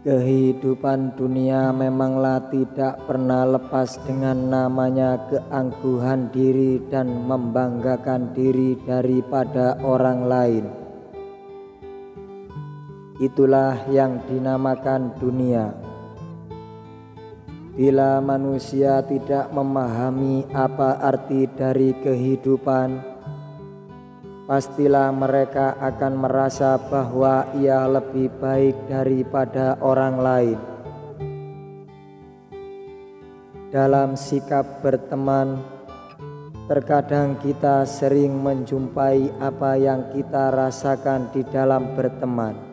Kehidupan dunia memanglah tidak pernah lepas dengan namanya keangkuhan diri dan membanggakan diri daripada orang lain. Itulah yang dinamakan dunia. Bila manusia tidak memahami apa arti dari kehidupan, pastilah mereka akan merasa bahwa ia lebih baik daripada orang lain. Dalam sikap berteman, terkadang kita sering menjumpai apa yang kita rasakan di dalam berteman.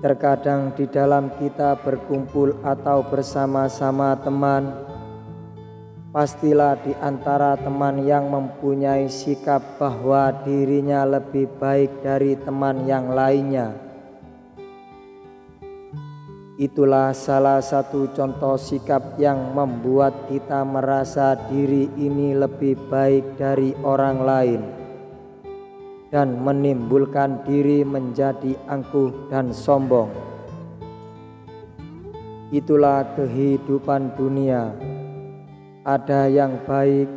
Terkadang di dalam kita berkumpul atau bersama-sama teman, pastilah di antara teman yang mempunyai sikap bahwa dirinya lebih baik dari teman yang lainnya. Itulah salah satu contoh sikap yang membuat kita merasa diri ini lebih baik dari orang lain dan menimbulkan diri menjadi angkuh dan sombong. Itulah kehidupan dunia. Ada yang baik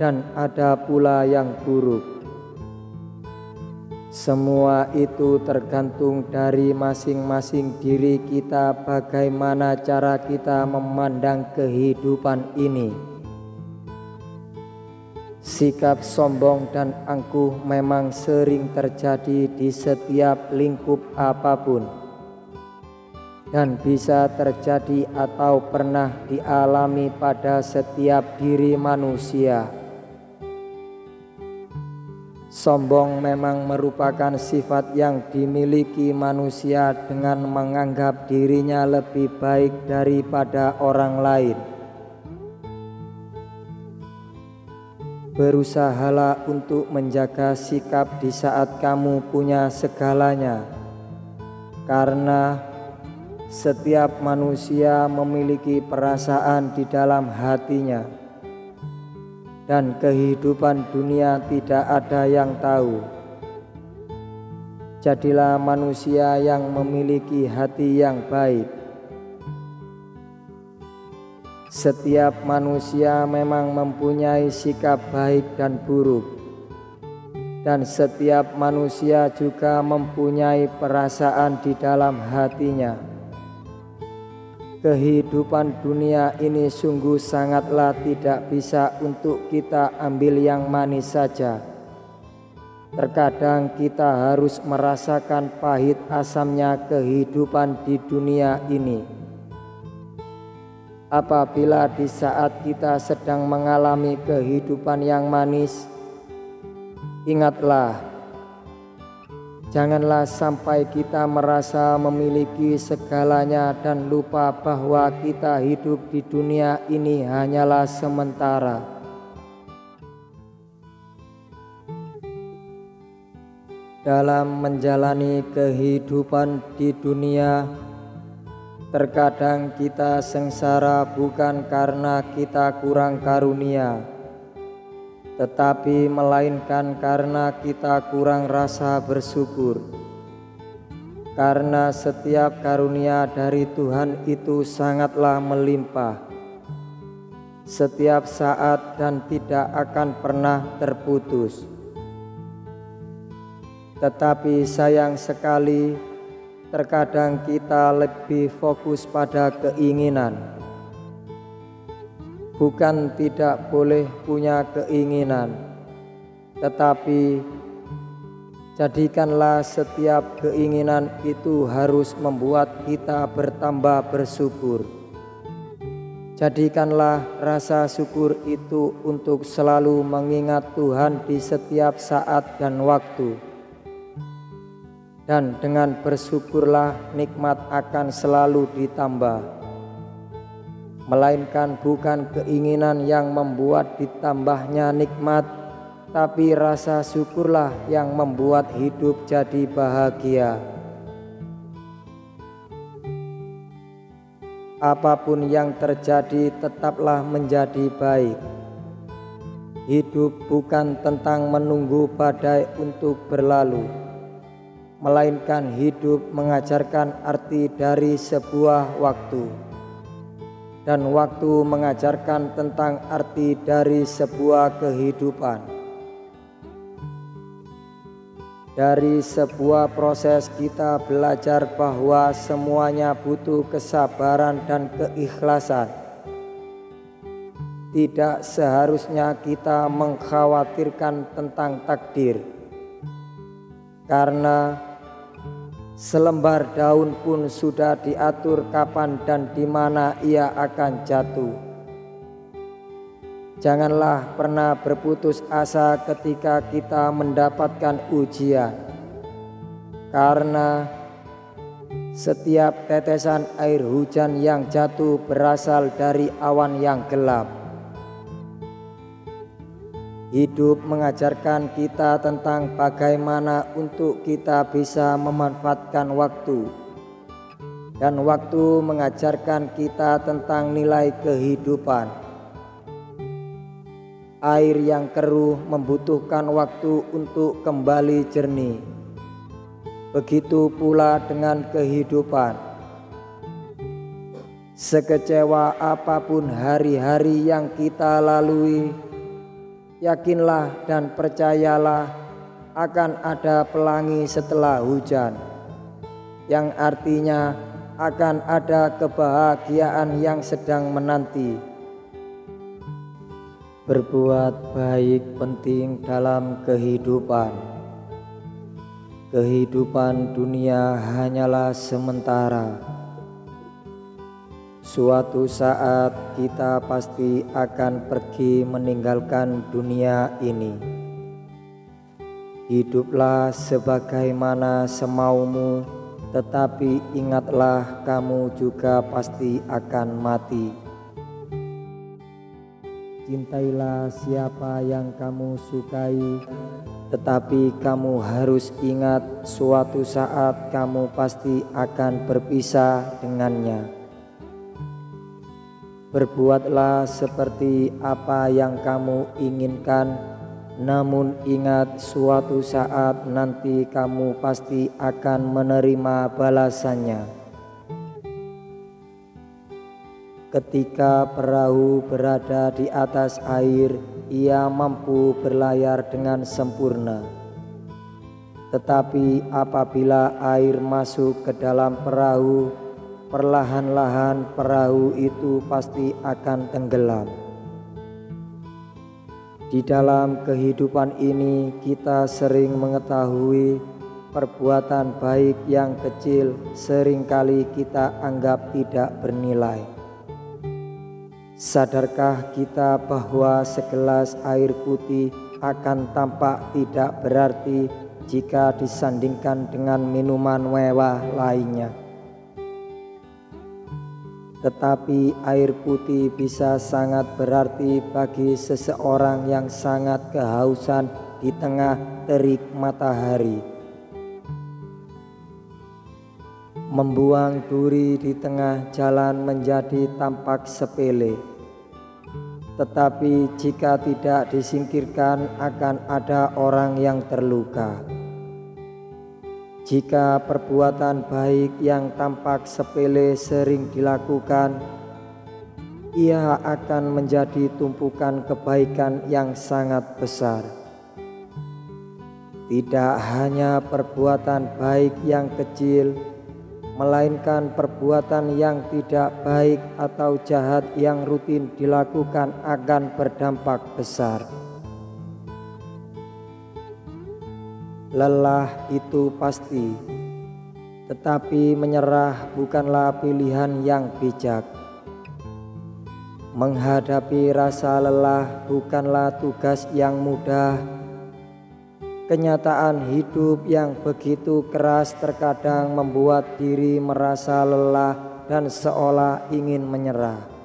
dan ada pula yang buruk. Semua itu tergantung dari masing-masing diri kita, bagaimana cara kita memandang kehidupan ini. Sikap sombong dan angkuh memang sering terjadi di setiap lingkup apapun, dan bisa terjadi atau pernah dialami pada setiap diri manusia. Sombong memang merupakan sifat yang dimiliki manusia dengan menganggap dirinya lebih baik daripada orang lain. Berusahalah untuk menjaga sikap di saat kamu punya segalanya, karena setiap manusia memiliki perasaan di dalam hatinya, dan kehidupan dunia tidak ada yang tahu. Jadilah manusia yang memiliki hati yang baik. Setiap manusia memang mempunyai sikap baik dan buruk, dan setiap manusia juga mempunyai perasaan di dalam hatinya. Kehidupan dunia ini sungguh sangatlah tidak bisa untuk kita ambil yang manis saja. Terkadang kita harus merasakan pahit asamnya kehidupan di dunia ini. Apabila di saat kita sedang mengalami kehidupan yang manis, ingatlah, janganlah sampai kita merasa memiliki segalanya dan lupa bahwa kita hidup di dunia ini hanyalah sementara. Dalam menjalani kehidupan di dunia, terkadang kita sengsara bukan karena kita kurang karunia, tetapi melainkan karena kita kurang rasa bersyukur. Karena setiap karunia dari Tuhan itu sangatlah melimpah, setiap saat dan tidak akan pernah terputus. Tetapi sayang sekali, terkadang kita lebih fokus pada keinginan. Bukan tidak boleh punya keinginan, tetapi jadikanlah setiap keinginan itu harus membuat kita bertambah bersyukur. Jadikanlah rasa syukur itu untuk selalu mengingat Tuhan di setiap saat dan waktu. Dan dengan bersyukurlah nikmat akan selalu ditambah. Melainkan bukan keinginan yang membuat ditambahnya nikmat, tapi rasa syukurlah yang membuat hidup jadi bahagia. Apapun yang terjadi tetaplah menjadi baik. Hidup bukan tentang menunggu badai untuk berlalu, melainkan hidup mengajarkan arti dari sebuah waktu, dan waktu mengajarkan tentang arti dari sebuah kehidupan. Dari sebuah proses kita belajar bahwa semuanya butuh kesabaran dan keikhlasan. Tidak seharusnya kita mengkhawatirkan tentang takdir, karena selembar daun pun sudah diatur kapan dan di mana ia akan jatuh. Janganlah pernah berputus asa ketika kita mendapatkan ujian, karena setiap tetesan air hujan yang jatuh berasal dari awan yang gelap. Hidup mengajarkan kita tentang bagaimana untuk kita bisa memanfaatkan waktu, dan waktu mengajarkan kita tentang nilai kehidupan. Air yang keruh membutuhkan waktu untuk kembali jernih. Begitu pula dengan kehidupan. Sekecewa apapun hari-hari yang kita lalui, yakinlah dan percayalah akan ada pelangi setelah hujan, yang artinya akan ada kebahagiaan yang sedang menanti. Berbuat baik penting dalam kehidupan. Kehidupan dunia hanyalah sementara. Suatu saat kita pasti akan pergi meninggalkan dunia ini. Hiduplah sebagaimana semaumu, tetapi ingatlah kamu juga pasti akan mati. Cintailah siapa yang kamu sukai, tetapi kamu harus ingat suatu saat kamu pasti akan berpisah dengannya. Berbuatlah seperti apa yang kamu inginkan, namun ingat suatu saat nanti kamu pasti akan menerima balasannya. Ketika perahu berada di atas air, ia mampu berlayar dengan sempurna. Tetapi apabila air masuk ke dalam perahu, perlahan-lahan perahu itu pasti akan tenggelam. Di dalam kehidupan ini kita sering mengetahui perbuatan baik yang kecil seringkali kita anggap tidak bernilai. Sadarkah kita bahwa segelas air putih akan tampak tidak berarti jika disandingkan dengan minuman mewah lainnya? Tetapi air putih bisa sangat berarti bagi seseorang yang sangat kehausan di tengah terik matahari. Membuang duri di tengah jalan menjadi tampak sepele, tetapi jika tidak disingkirkan akan ada orang yang terluka. Jika perbuatan baik yang tampak sepele sering dilakukan, ia akan menjadi tumpukan kebaikan yang sangat besar. Tidak hanya perbuatan baik yang kecil, melainkan perbuatan yang tidak baik atau jahat yang rutin dilakukan akan berdampak besar. Lelah itu pasti, tetapi menyerah bukanlah pilihan yang bijak. Menghadapi rasa lelah bukanlah tugas yang mudah. Kenyataan hidup yang begitu keras terkadang membuat diri merasa lelah dan seolah ingin menyerah.